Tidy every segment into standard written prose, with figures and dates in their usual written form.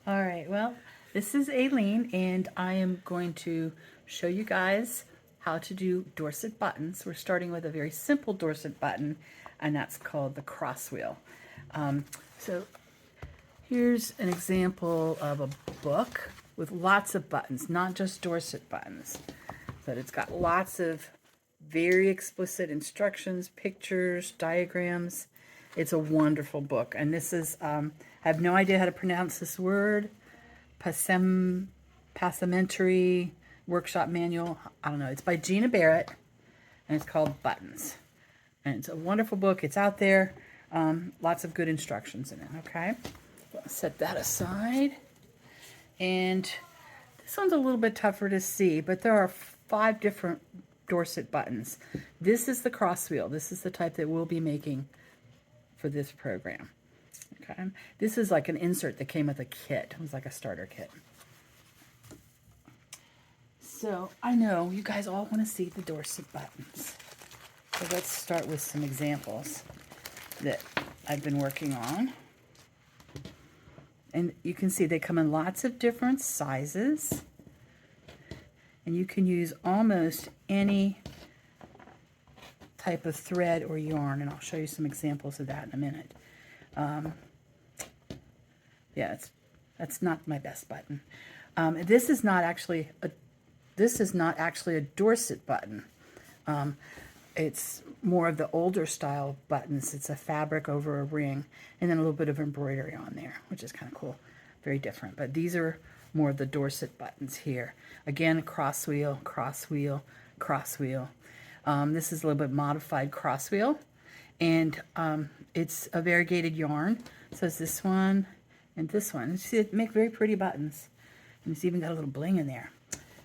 All right, well, this is Aileen, and I am going to show you guys how to do Dorset buttons. We're starting with a very simple Dorset button, and that's called the cross wheel. So here's an example of a book with lots of buttons, not just Dorset buttons, but it's got lots of very explicit instructions, pictures, diagrams. It's a wonderful book. And this is, I have no idea how to pronounce this word, Passementary Workshop Manual. I don't know. It's by Gina Barrett, and it's called Buttons. And it's a wonderful book. It's out there. Lots of good instructions in it, okay? I'll set that aside. And this one's a little bit tougher to see, but there are 5 different Dorset buttons. This is the cross wheel. This is the type that we'll be making for this program. Okay, this is like an insert that came with a kit. It was like a starter kit. So I know you guys all want to see the Dorset buttons. So let's start with some examples that I've been working on. And you can see they come in lots of different sizes. And you can use almost any type of thread or yarn, and I'll show you some examples of that in a minute. Yeah, that's not my best button. This is not actually a Dorset button. It's more of the older style buttons. It's a fabric over a ring, and then a little bit of embroidery on there, which is kind of cool. Very different. But these are more of the Dorset buttons here. Again, cross wheel, cross wheel, cross wheel. This is a little bit modified cross wheel, and it's a variegated yarn. So it's this one and this one. You see, it make very pretty buttons, and it's even got a little bling in there.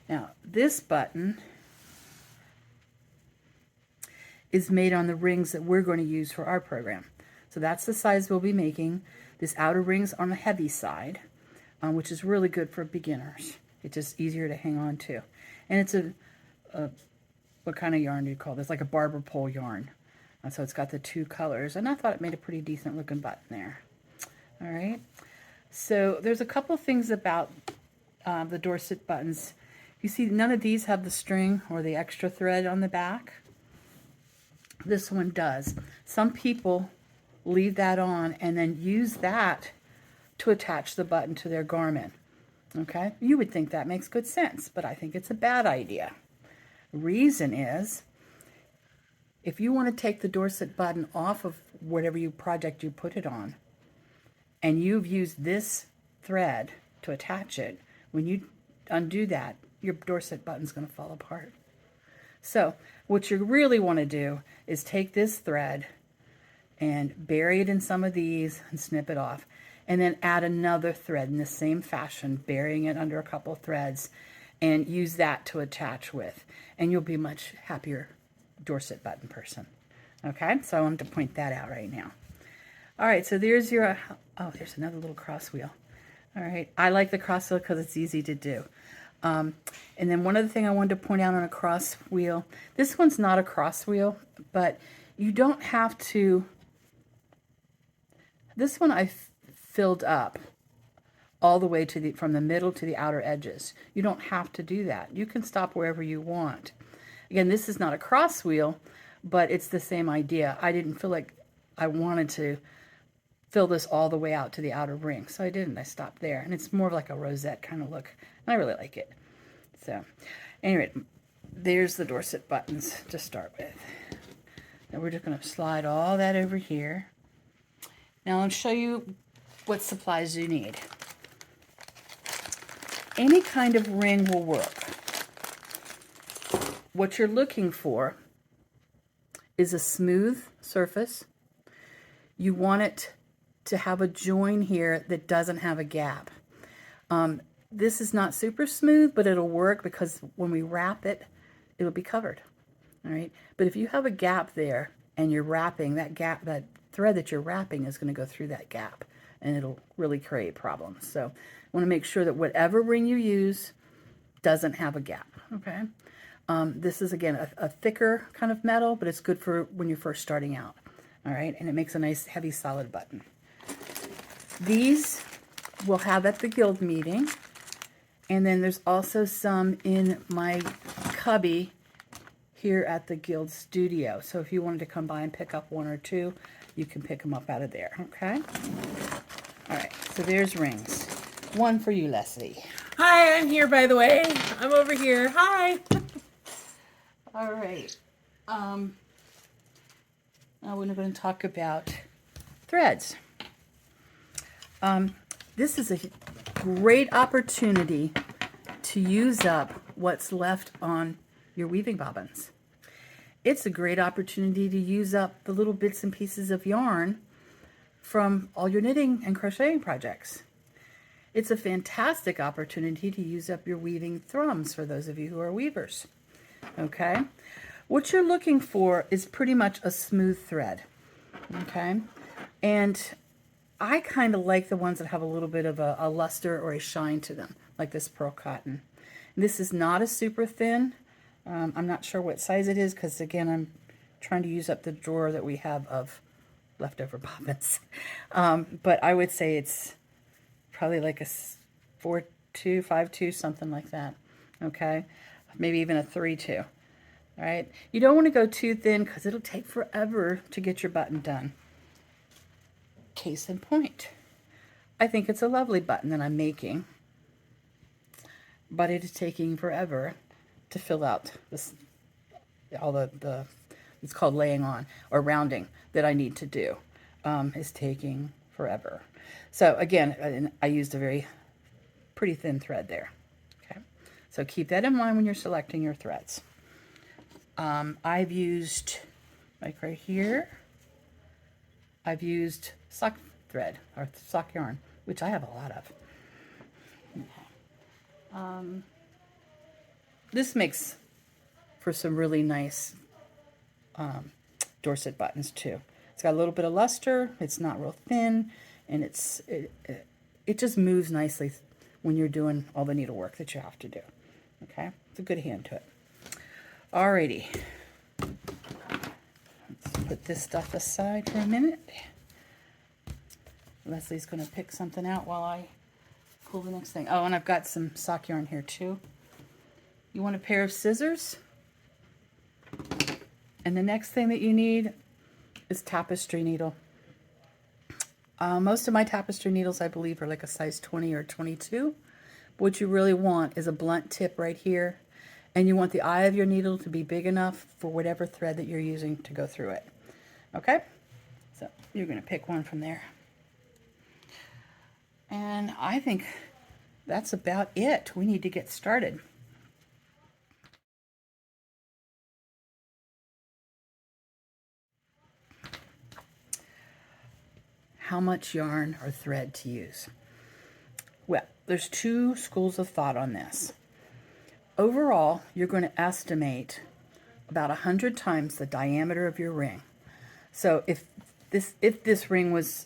Now, this button is made on the rings that we're going to use for our program. So that's the size we'll be making. This outer ring's on the heavy side, which is really good for beginners. It's just easier to hang on to. And it's what kind of yarn do you call this? Like a barber pole yarn. And so it's got the 2 colors, and I thought it made a pretty decent looking button there. All right. So there's a couple things about the Dorset buttons. You see, none of these have the string or the extra thread on the back. This one does. Some people leave that on and then use that to attach the button to their garment. Okay? You would think that makes good sense, but I think it's a bad idea. Reason is, if you want to take the Dorset button off of whatever project you put it on, and you've used this thread to attach it, when you undo that, your Dorset button's going to fall apart. So what you really want to do is take this thread and bury it in some of these and snip it off, and then add another thread in the same fashion, burying it under a couple threads, and use that to attach with, and you'll be a much happier Dorset button person. Okay, so I wanted to point that out right now. All right, so there's your, oh, there's another little cross wheel. All right, I like the cross wheel because it's easy to do. And then one other thing I wanted to point out on a cross wheel, this one's not a cross wheel, but you don't have to, this one I filled up all the way to from the middle to the outer edges. You don't have to do that. You can stop wherever you want. Again, this is not a cross wheel, but it's the same idea. I didn't feel like I wanted to fill this all the way out to the outer ring, so I didn't. I stopped there, and it's more of like a rosette kind of look, and I really like it. So anyway, there's the Dorset buttons to start with. Now we're just going to slide all that over here. Now I'll show you what supplies you need. Any kind of ring will work. What you're looking for is a smooth surface. You want it to have a join here that doesn't have a gap. This is not super smooth, but it'll work because when we wrap it, it'll be covered. All right. But if you have a gap there and you're wrapping, that gap, that thread that you're wrapping is going to go through that gap, and it'll really create problems. So I want to make sure that whatever ring you use doesn't have a gap. Okay. This is, again, a thicker kind of metal, but it's good for when you're first starting out. All right. And it makes a nice, heavy, solid button. These we'll have at the guild meeting. And then there's also some in my cubby here at the guild studio. So if you wanted to come by and pick up one or two, you can pick them up out of there, okay? All right, so there's rings. One for you, Leslie. Hi, I'm here, by the way. I'm over here. Hi. All right. Now we're going to talk about threads. This is a great opportunity to use up what's left on your weaving bobbins. It's a great opportunity to use up the little bits and pieces of yarn from all your knitting and crocheting projects. It's a fantastic opportunity to use up your weaving thrums for those of you who are weavers. Okay? What you're looking for is pretty much a smooth thread. Okay? And I kind of like the ones that have a little bit of a luster or a shine to them, like this pearl cotton. This is not a super thin. I'm not sure what size it is because, again, I'm trying to use up the drawer that we have of leftover bobbins. But I would say it's probably like a 4-2, 5-2, something like that. Okay? Maybe even a 3-2. All right? You don't want to go too thin because it'll take forever to get your button done. Case in point. I think it's a lovely button that I'm making, but it is taking forever to fill out this, all the it's called laying on or rounding that I need to do is taking forever. So again, I used a very pretty thin thread there. Okay, so keep that in mind when you're selecting your threads. I've used, like right here, I've used sock thread or sock yarn, which I have a lot of. This makes for some really nice Dorset buttons too. It's got a little bit of luster. It's not real thin, and it just moves nicely when you're doing all the needlework that you have to do. Okay, it's a good hand to it. Alrighty, let's put this stuff aside for a minute. Leslie's going to pick something out while I pull the next thing. Oh, and I've got some sock yarn here too. You want a pair of scissors? And the next thing that you need is tapestry needle. Most of my tapestry needles, I believe, are like a size 20 or 22. What you really want is a blunt tip right here. And you want the eye of your needle to be big enough for whatever thread that you're using to go through it. Okay? So you're going to pick one from there. And I think that's about it. We need to get started. How much yarn or thread to use? Well, there's two schools of thought on this. Overall, you're going to estimate about 100 times the diameter of your ring. So if this ring was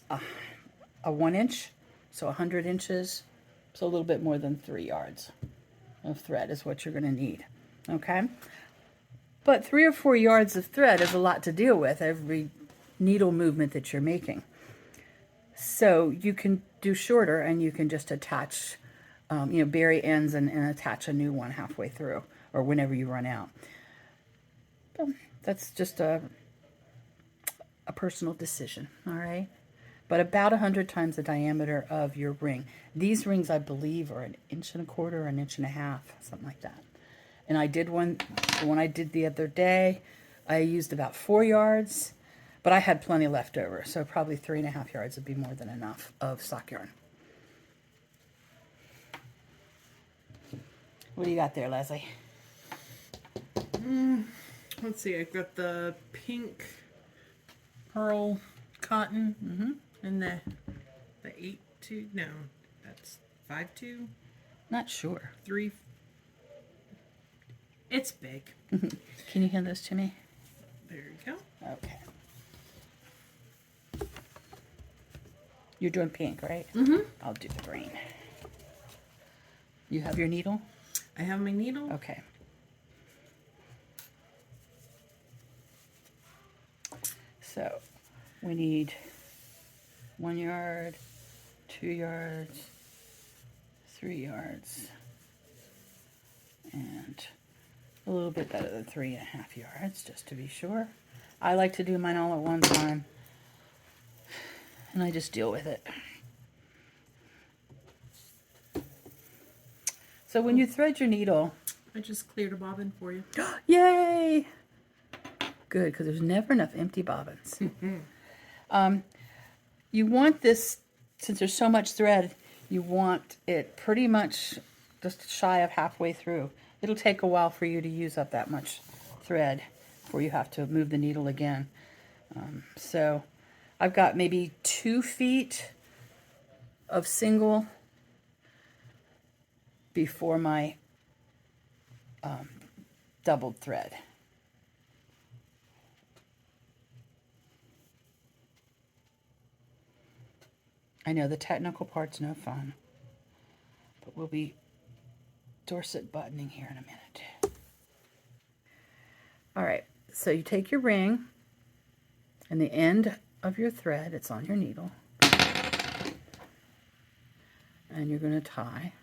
a 1 inch, so 100 inches, so a little bit more than 3 yards of thread is what you're going to need. Okay? But 3 or 4 yards of thread is a lot to deal with every needle movement that you're making. So you can do shorter, and you can just attach, bury ends and attach a new one halfway through or whenever you run out. So that's just a personal decision, all right? But about 100 times the diameter of your ring. These rings, I believe, are 1.25 inches, 1.5 inches, something like that. And I did one, the one I did the other day, I used about 4 yards. But I had plenty left over, so probably 3.5 yards would be more than enough of sock yarn. What do you got there, Leslie? Let's see, I've got the pink pearl cotton and the 8-2, no, that's 5-2? Not sure. 3, it's big. Can you hand those to me? There you go. Okay. You're doing pink, right? I'll do the green. You have your needle? I have my needle. Okay. So we need 1 yard, 2 yards, 3 yards and a little bit better than 3.5 yards, just to be sure. I like to do mine all at one time, and I just deal with it. So when you thread your needle, I just cleared a bobbin for you. yay! Good, because there's never enough empty bobbins. You want this, since there's so much thread, you want it pretty much just shy of halfway through. It'll take a while for you to use up that much thread before you have to move the needle again. So I've got maybe 2 feet of single before my doubled thread. I know the technical part's no fun, but we'll be Dorset buttoning here in a minute. All right, so you take your ring and the end of your thread, it's on your needle, and you're going to tie.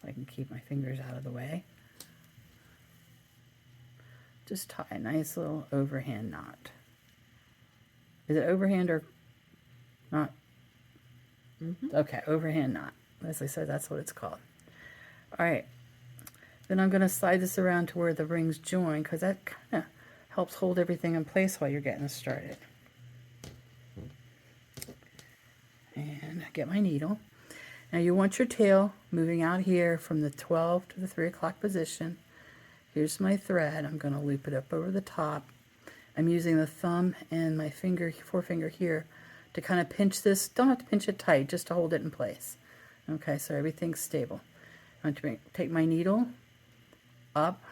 I can keep my fingers out of the way. Just tie a nice little overhand knot. Is it overhand or not? Okay, overhand knot. As I said, that's what it's called. All right. Then I'm going to slide this around to where the rings join, because that kind of helps hold everything in place while you're getting started. And get my needle. Now you want your tail moving out here from the 12 to the 3 o'clock position. Here's my thread. I'm going to loop it up over the top. I'm using the thumb and my forefinger here to kind of pinch this. Don't have to pinch it tight, just to hold it in place. Okay, so everything's stable. I'm going to take my needle up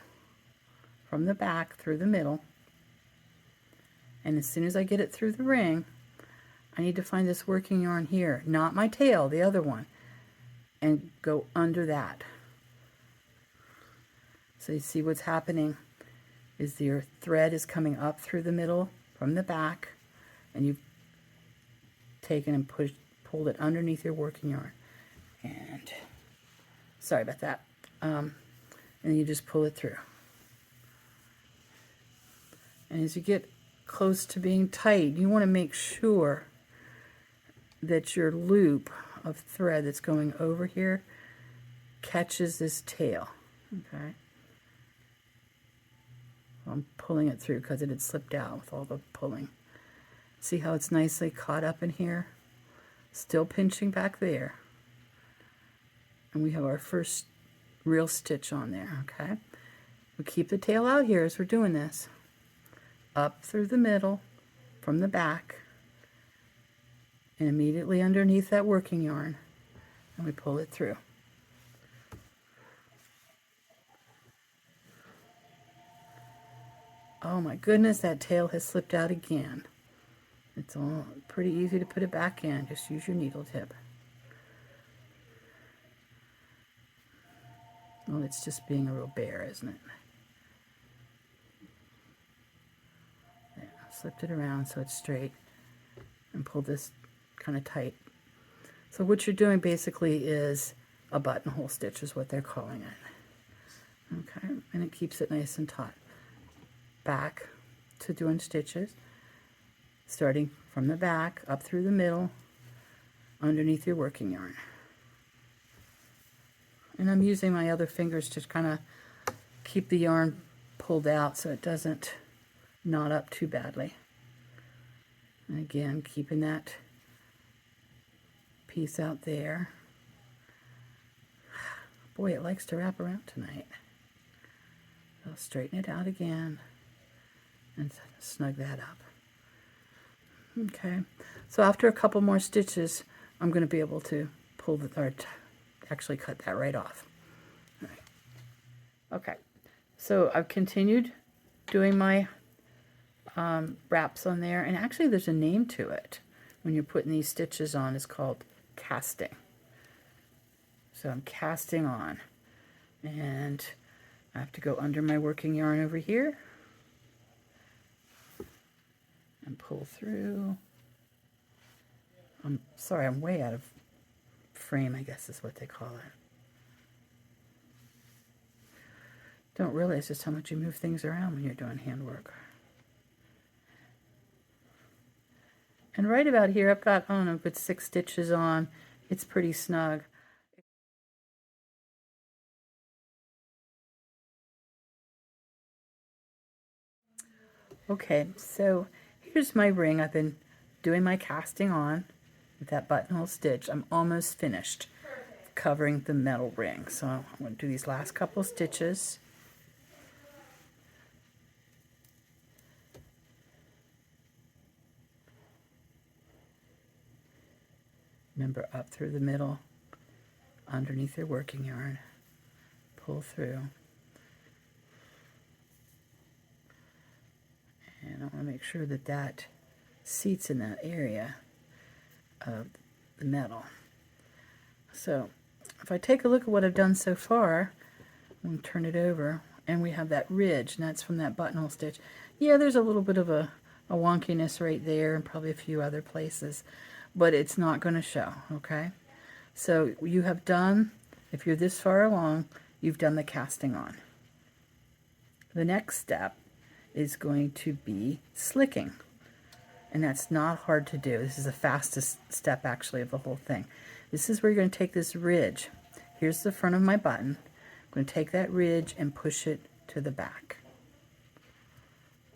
from the back through the middle. And as soon as I get it through the ring, I need to find this working yarn here, not my tail, the other one, and go under that. So you see what's happening is your thread is coming up through the middle from the back, and you've taken and pulled it underneath your working yarn. And sorry about that. And you just pull it through. And as you get close to being tight, you want to make sure that your loop of thread that's going over here catches this tail. Okay. I'm pulling it through because it had slipped out with all the pulling. See how it's nicely caught up in here? Still pinching back there. And we have our first real stitch on there, okay? We keep the tail out here as we're doing this. Up through the middle, from the back, and immediately underneath that working yarn, and we pull it through. Oh my goodness, that tail has slipped out again. It's all pretty easy to put it back in. Just use your needle tip. Well, it's just being a real bear, isn't it? There, slipped it around so it's straight, and pull this kind of tight. So what you're doing basically is a buttonhole stitch is what they're calling it. Okay, and it keeps it nice and taut. Back to doing stitches, starting from the back, up through the middle, underneath your working yarn. And I'm using my other fingers to kind of keep the yarn pulled out so it doesn't knot up too badly. And again, keeping that piece out there. Boy, it likes to wrap around tonight. I'll straighten it out again and snug that up. Okay, so after a couple more stitches, I'm going to be able to pull the, or actually cut that right off. All right. Okay, so I've continued doing my wraps on there, and actually there's a name to it when you're putting these stitches on. It's called casting. So I'm casting on, and I have to go under my working yarn over here and pull through. I'm sorry, I'm way out of frame, I guess is what they call it. Don't realize just how much you move things around when you're doing handwork. And right about here, I've got, I don't know, put 6 stitches on. It's pretty snug. Okay, so here's my ring. I've been doing my casting on with that buttonhole stitch. I'm almost finished covering the metal ring. So I'm going to do these last couple stitches. Remember, up through the middle, underneath your working yarn, pull through. And I want to make sure that that seats in that area of the metal. So if I take a look at what I've done so far, I'm going to turn it over, and we have that ridge, and that's from that buttonhole stitch. Yeah, there's a little bit of a wonkiness right there, and probably a few other places, but it's not going to show, okay? So you have done, if you're this far along, you've done the casting on. The next step is going to be slicking, and that's not hard to do. This is the fastest step actually of the whole thing. This is where you're going to take this ridge. Here's the front of my button. I'm going to take that ridge and push it to the back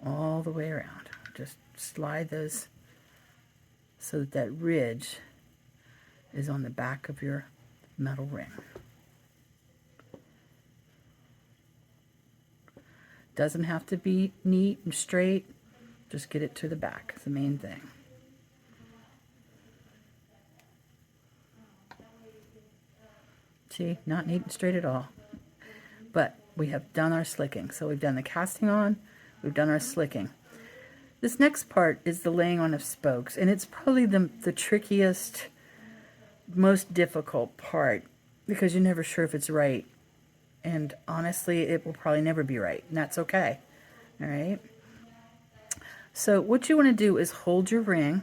all the way around. Just slide those so that that ridge is on the back of your metal ring. Doesn't have to be neat and straight, just get it to the back. It's the main thing. See, not neat and straight at all. But we have done our slicking. So we've done the casting on, we've done our slicking. This next part is the laying on of spokes, and it's probably the trickiest, most difficult part, because you're never sure if it's right. And honestly, it will probably never be right, and that's okay. All right? So what you want to do is hold your ring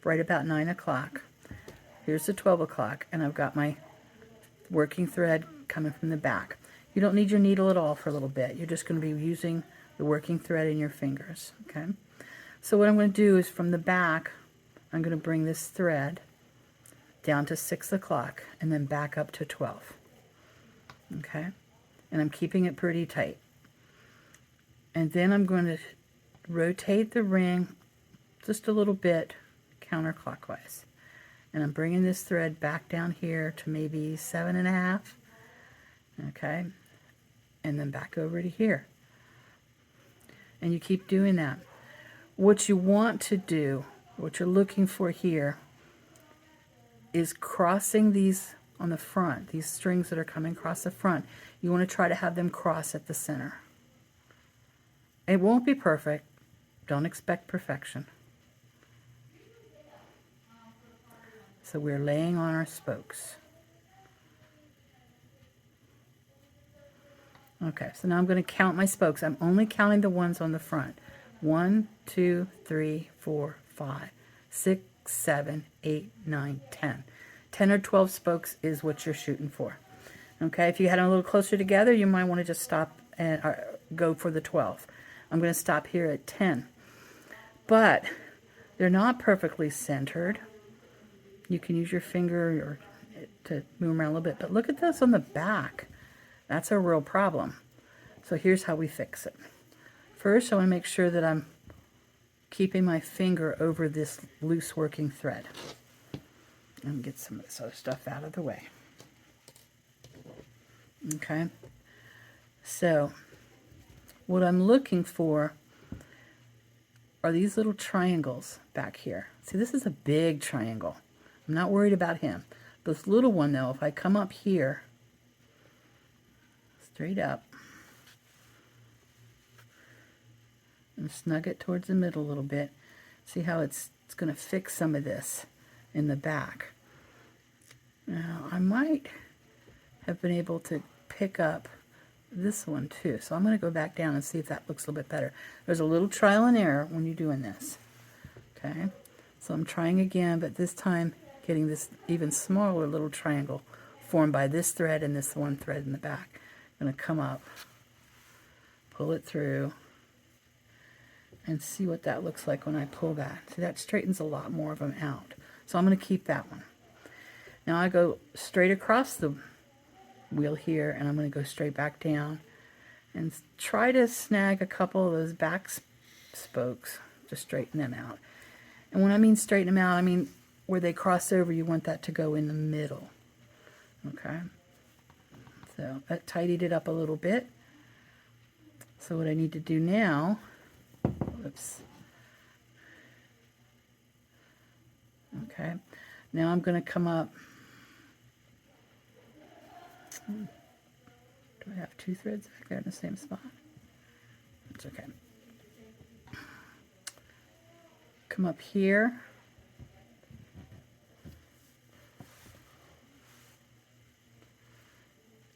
right about 9 o'clock. Here's the 12 o'clock, and I've got my working thread coming from the back. You don't need your needle at all for a little bit. You're just going to be using the working thread in your fingers, okay? So what I'm going to do is from the back, I'm going to bring this thread down to 6 o'clock and then back up to 12, okay? And I'm keeping it pretty tight. And then I'm going to rotate the ring just a little bit counterclockwise. And I'm bringing this thread back down here to maybe 7.5, okay? And then back over to here. And you keep doing that. What you want to do, what you're looking for here, is crossing these on the front, these strings that are coming across the front. You want to try to have them cross at the center. It won't be perfect. Don't expect perfection. So we're laying on our spokes. Okay, so now I'm going to count my spokes. I'm only counting the ones on the front. 1, 2, 3, 4, 5, 6, 7, 8, 9, 10. 10 or 12 spokes is what you're shooting for. Okay, if you had them a little closer together, you might want to just stop and go for the 12. I'm going to stop here at 10. But they're not perfectly centered. You can use your finger to move them around a little bit. But look at this on the back. That's a real problem. So here's how we fix it. First, I want to make sure that I'm keeping my finger over this loose working thread. And get some of this other stuff out of the way. Okay. So what I'm looking for are these little triangles back here. See, this is a big triangle. I'm not worried about him. This little one, though, if I come up here, straight up, and snug it towards the middle a little bit, see how it's going to fix some of this in the back. Now, I might have been able to pick up this one too. So I'm going to go back down and see if that looks a little bit better. There's a little trial and error when you're doing this. Okay, so I'm trying again, but this time getting this even smaller little triangle formed by this thread and this one thread in the back. I'm going to come up, pull it through, and see what that looks like when I pull that. See, that straightens a lot more of them out. So I'm going to keep that one. Now I go straight across the wheel here, and I'm going to go straight back down and try to snag a couple of those back spokes to straighten them out. And when I mean straighten them out, I mean where they cross over, you want that to go in the middle. Okay? So that tidied it up a little bit. So what I need to do now, whoops. Okay, now I'm going to come up. Do I have two threads back there in the same spot? That's okay. Come up here.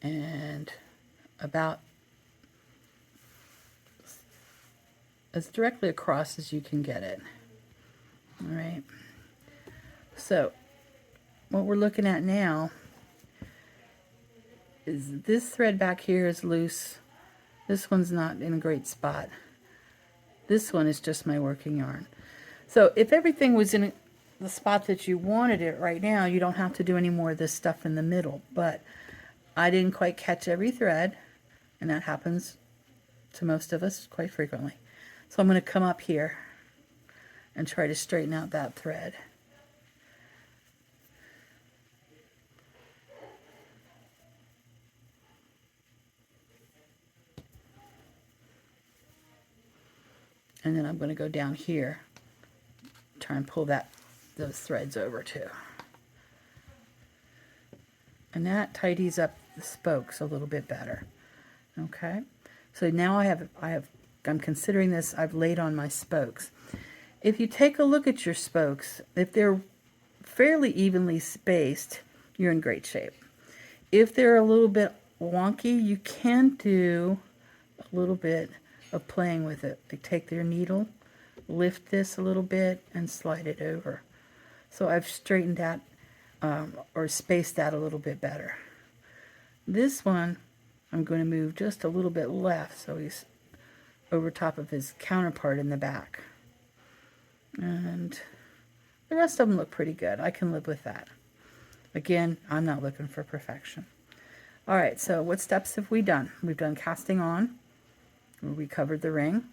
And about as directly across as you can get it. All right. So what we're looking at now is this thread back here is loose. This one's not in a great spot. This one is just my working yarn. So if everything was in the spot that you wanted it right now, you don't have to do any more of this stuff in the middle. But I didn't quite catch every thread, and that happens to most of us quite frequently. So I'm going to come up here and try to straighten out that thread. And then I'm going to go down here, try and pull those threads over too. And that tidies up the spokes a little bit better. Okay, so now I'm considering this, I've laid on my spokes. If you take a look at your spokes, if they're fairly evenly spaced, you're in great shape. If they're a little bit wonky, you can do a little bit of playing with it. Like take your needle, lift this a little bit, and slide it over. So I've straightened that or spaced that a little bit better. This one, I'm going to move just a little bit left so he's over top of his counterpart in the back. And the rest of them look pretty good. I can live with that. Again, I'm not looking for perfection. All right, so what steps have we done? We've done casting on, where we covered the ring.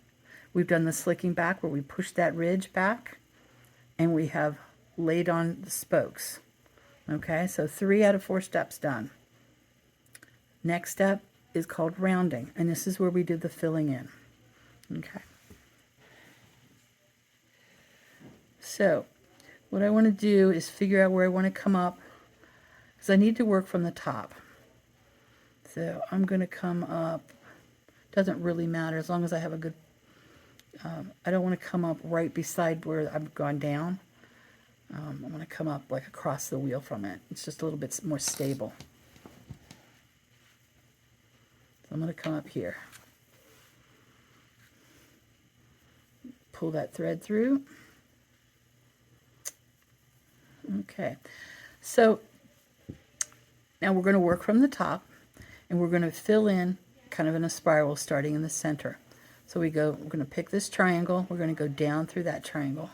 We've done the slicking back, where we pushed that ridge back, and we have laid on the spokes. Okay, so 3 out of 4 steps done. Next step is called rounding, and this is where we do the filling in. Okay. So what I want to do is figure out where I want to come up, because I need to work from the top. So I'm going to come up. Doesn't really matter as long as I have a good, I don't want to come up right beside where I've gone down. I want to come up like across the wheel from it. It's just a little bit more stable. So I'm going to come up here. Pull that thread through. Okay, so now we're going to work from the top, and we're going to fill in kind of in a spiral starting in the center. So we're going to pick this triangle, we're going to go down through that triangle.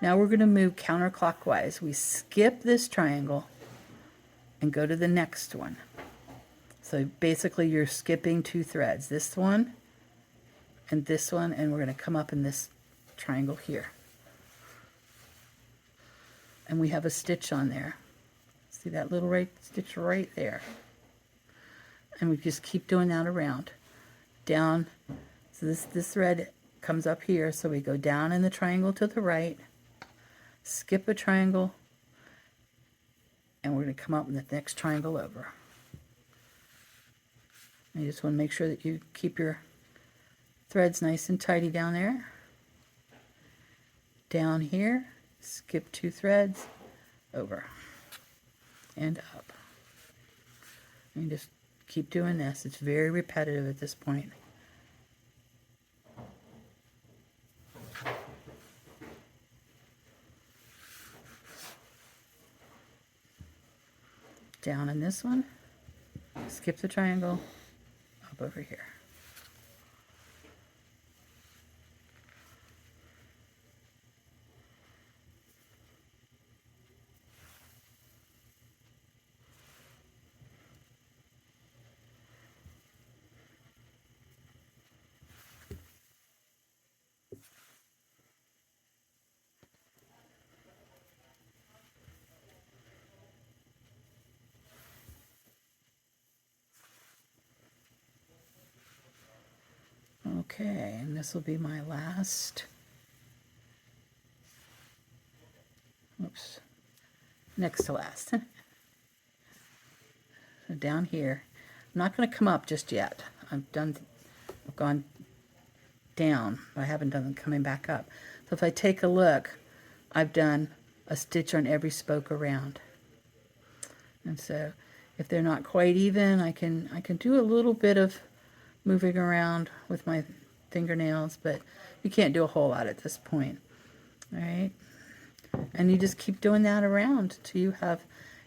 Now we're going to move counterclockwise. We skip this triangle and go to the next one. So basically you're skipping 2 threads, this one, and we're going to come up in this triangle here. And we have a stitch on there. See that little stitch right there. And we just keep doing that around. Down, so this thread comes up here, so we go down in the triangle to the right, skip a triangle, and we're going to come up in the next triangle over. And you just want to make sure that you keep your threads nice and tidy down there. Down here, skip 2 threads, over, and up. And just keep doing this. It's very repetitive at this point. down in this one, skip the triangle, up over here. Okay, and this will be my last, oops, next to last. So down here, I'm not going to come up just yet. I've gone down. I haven't done them coming back up. So if I take a look, I've done a stitch on every spoke around. And so if they're not quite even, I can do a little bit of moving around with my fingernails, but you can't do a whole lot at this point. All right, and you just keep doing that around till you have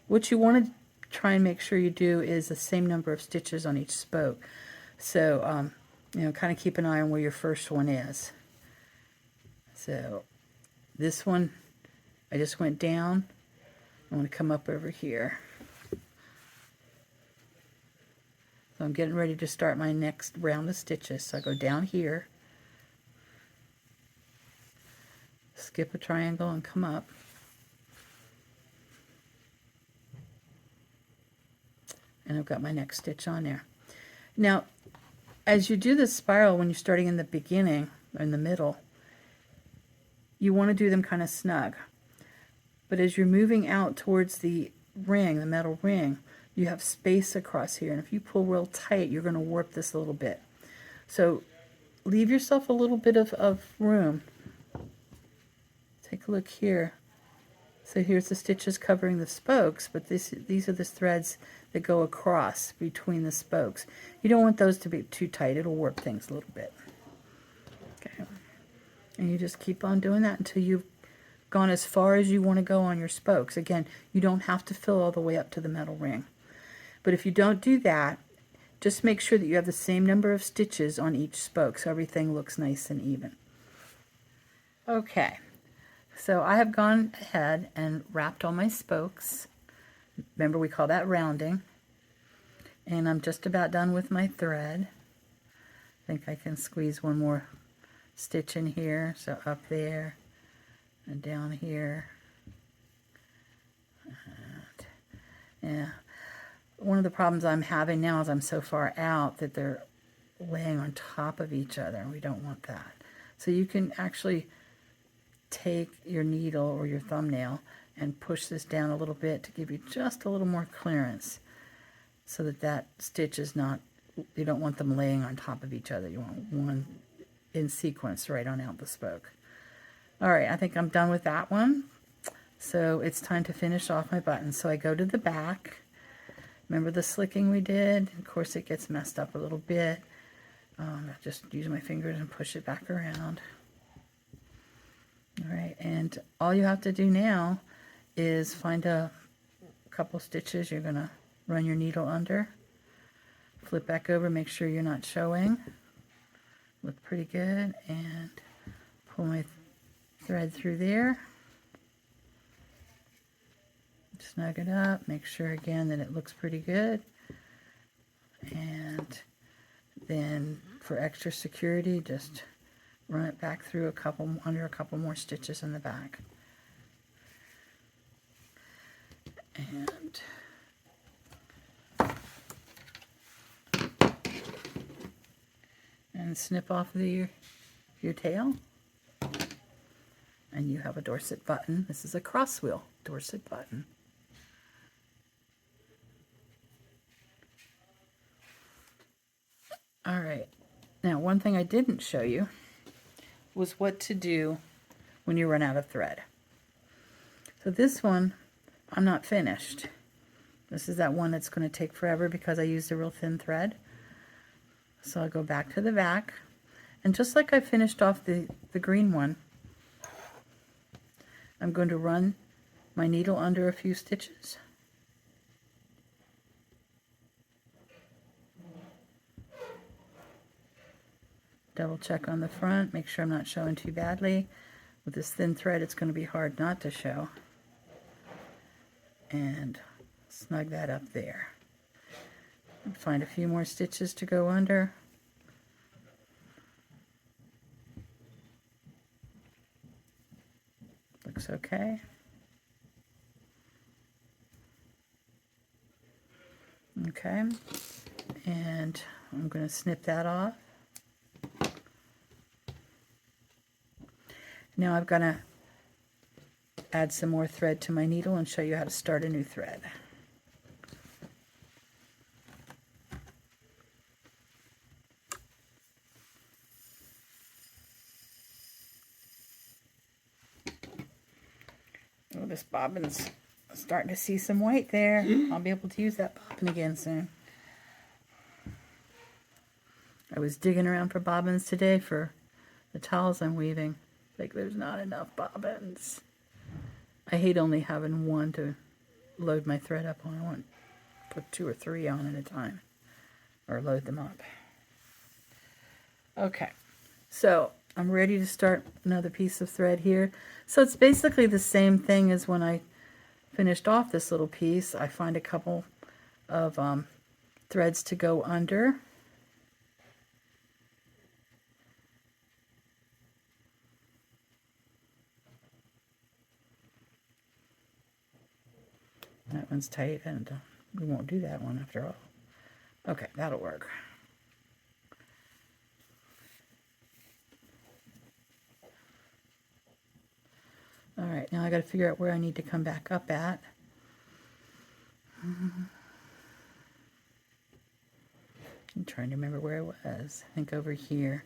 what you want to try and make sure you do is the same number of stitches on each spoke. So you know, kind of keep an eye on where your first one is. So this one, I just went down. I want to come up over here. So I'm getting ready to start my next round of stitches. So I go down here, skip a triangle and come up. And I've got my next stitch on there. Now, as you do this spiral, when you're starting in the beginning, or in the middle, you want to do them kind of snug. But as you're moving out towards the ring, the metal ring, you have space across here, and if you pull real tight, you're going to warp this a little bit. So leave yourself a little bit of room. Take a look here. So here's the stitches covering the spokes, but these are the threads that go across between the spokes. You don't want those to be too tight. It'll warp things a little bit. Okay. And you just keep on doing that until you've gone as far as you want to go on your spokes. Again, you don't have to fill all the way up to the metal ring. But if you don't do that, just make sure that you have the same number of stitches on each spoke so everything looks nice and even. Okay, so I have gone ahead and wrapped all my spokes. Remember, we call that rounding. And I'm just about done with my thread. I think I can squeeze one more stitch in here. So up there and down here. And, yeah. One of the problems I'm having now is I'm so far out that they're laying on top of each other, and we don't want that. So you can actually take your needle or your thumbnail and push this down a little bit to give you just a little more clearance so that that stitch is not, you don't want them laying on top of each other. You want one in sequence right on out the spoke. All right, I think I'm done with that one. So it's time to finish off my button. So I go to the back. Remember the slicking we did? Of course, it gets messed up a little bit. I just use my fingers and push it back around. All right, and all you have to do now is find a couple stitches you're going to run your needle under. Flip back over, make sure you're not showing. Look pretty good, and pull my thread through there. Snug it up, make sure again that it looks pretty good, and then for extra security just run it back through under a couple more stitches in the back, and snip off your tail, and you have a Dorset button. This is a cross wheel Dorset button. All right, now one thing I didn't show you was what to do when you run out of thread. So this one, I'm not finished. This is that one that's going to take forever because I used a real thin thread. So I'll go back to the back, and just like I finished off the green one, I'm going to run my needle under a few stitches. Double check on the front, make sure I'm not showing too badly. With this thin thread, it's going to be hard not to show. And snug that up there. And find a few more stitches to go under. Looks okay. Okay, and I'm going to snip that off. Now I've got to add some more thread to my needle and show you how to start a new thread. Oh, this bobbin's starting to see some white there. I'll be able to use that bobbin again soon. I was digging around for bobbins today for the towels I'm weaving. Like, there's not enough bobbins. I hate only having one to load my thread up on. I want to put 2 or 3 on at a time, or load them up. Okay, so I'm ready to start another piece of thread here. So it's basically the same thing as when I finished off this little piece. I find a couple of threads to go under. That one's tight, and we won't do that one after all. Okay, that'll work. All right, now I got to figure out where I need to come back up at. I'm trying to remember where it was. I think over here.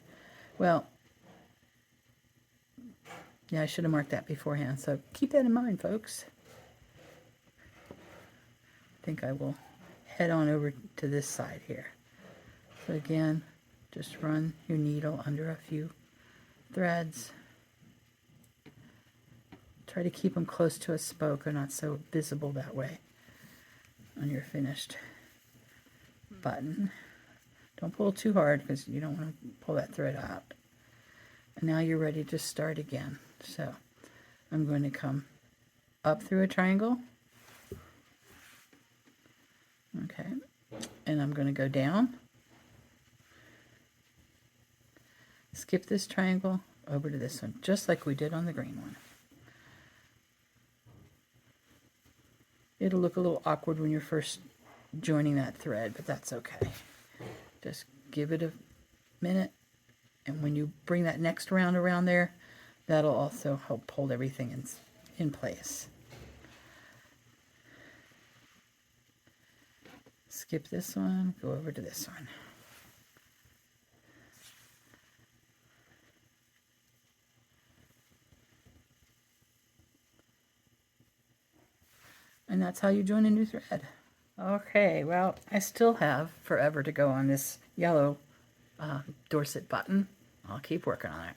Well, yeah, I should have marked that beforehand, so keep that in mind, folks. I think I will head on over to this side here. So again, just run your needle under a few threads. Try to keep them close to a spoke or not so visible that way on your finished button. Don't pull too hard because you don't want to pull that thread out. And now you're ready to start again. So I'm going to come up through a triangle. Okay, and I'm going to go down, skip this triangle over to this one, just like we did on the green one. It'll look a little awkward when you're first joining that thread, but that's okay. Just give it a minute, and when you bring that next round around there, that'll also help hold everything in place. Skip this one, go over to this one. And that's how you join a new thread. Okay, well, I still have forever to go on this yellow Dorset button. I'll keep working on it.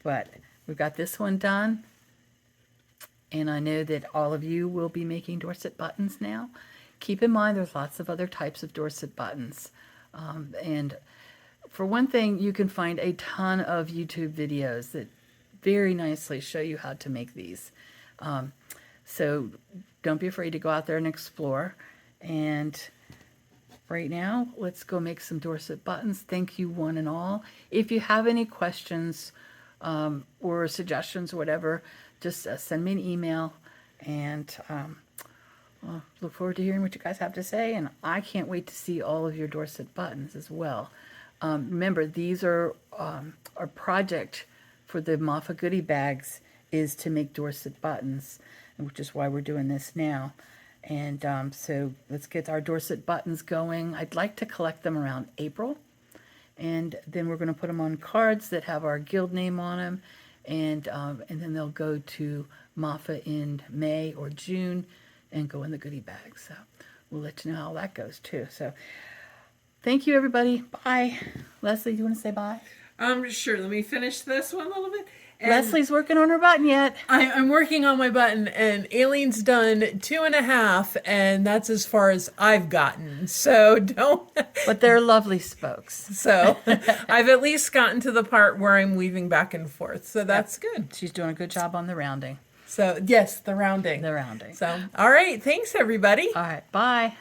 But we've got this one done. And I know that all of you will be making Dorset buttons now. Keep in mind there's lots of other types of Dorset buttons. And for one thing, you can find a ton of YouTube videos that very nicely show you how to make these. So don't be afraid to go out there and explore. And right now, let's go make some Dorset buttons. Thank you, one and all. If you have any questions or suggestions or whatever, just send me an email, and I'll look forward to hearing what you guys have to say. And I can't wait to see all of your Dorset buttons as well. Remember, these are our project for the Maffa goodie bags is to make Dorset buttons, which is why we're doing this now. And so let's get our Dorset buttons going. I'd like to collect them around April. And then we're going to put them on cards that have our guild name on them. And then they'll go to Maffa in May or June and go in the goodie bag. So we'll let you know how that goes too. So thank you, everybody. Bye. Leslie, do you want to say bye? Sure. Let me finish this one a little bit. And Leslie's working on her button yet. I'm working on my button, and Aileen's done 2.5, and that's as far as I've gotten. So don't. But they're lovely spokes. So I've at least gotten to the part where I'm weaving back and forth. So that's good. She's doing a good job on the rounding. So yes, the rounding. The rounding. So all right, thanks everybody. All right, bye.